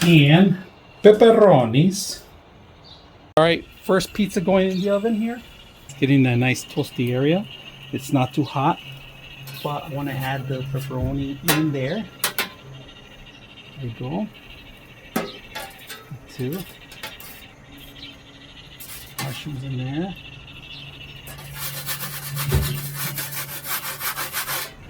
and pepperonis. All right, first pizza going in the oven here. It's getting a nice toasty area. It's not too hot, but I want to add the pepperoni in there. There we go. 2 mushrooms in there.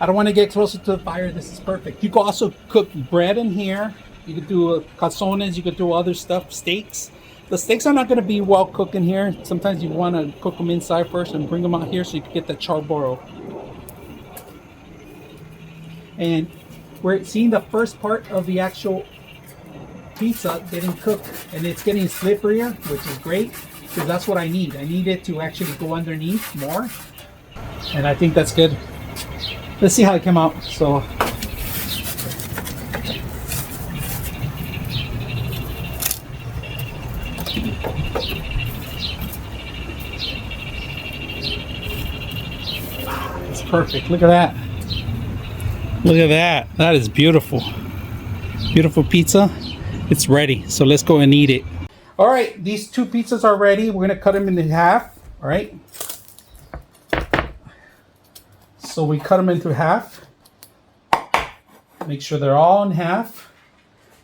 I don't want to get closer to the fire. This is perfect. You can also cook bread in here. You could do calzones. You could do other stuff, steaks. The steaks are not going to be well cooked in here. Sometimes you want to cook them inside first and bring them out here so you can get the charboro. And we're seeing the first part of the actual pizza getting cooked, and it's getting slipperier, which is great because that's what I need. I need it to actually go underneath more, and I think that's good. Let's see how it came out. So it's perfect. Look at that. Look at that. That is beautiful. Beautiful pizza. It's ready. So let's go and eat it. All right, these 2 pizzas are ready. We're gonna cut them into half. All right. So we cut them into half. Make sure they're all in half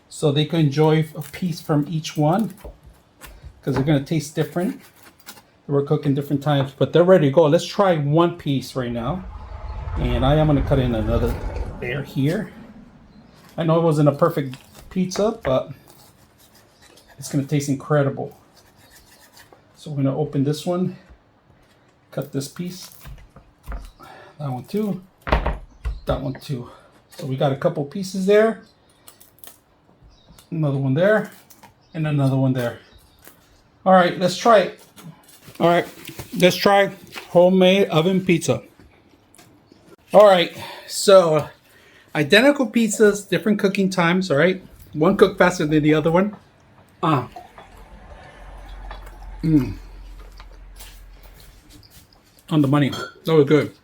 so they can enjoy a piece from each one because they're going to taste different. We're cooking different times, but they're ready to go. Let's try 1 piece right now. And I am going to cut in another layer here. I know it wasn't a perfect pizza, but it's going to taste incredible. So we're going to open this one, cut this piece. That one too. That one too. So we got a couple pieces there. Another one there. And another one there. All right, let's try it. All right, let's try homemade oven pizza. All right, so identical pizzas, different cooking times, all right? One cooked faster than the other one. On the money. That was good.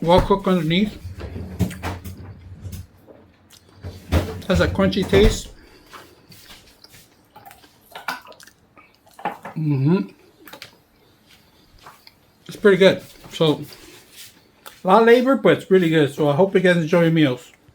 Well cooked underneath. Has a crunchy taste. It's pretty good. So a lot of labor, but it's really good. So I hope you guys enjoy your meals.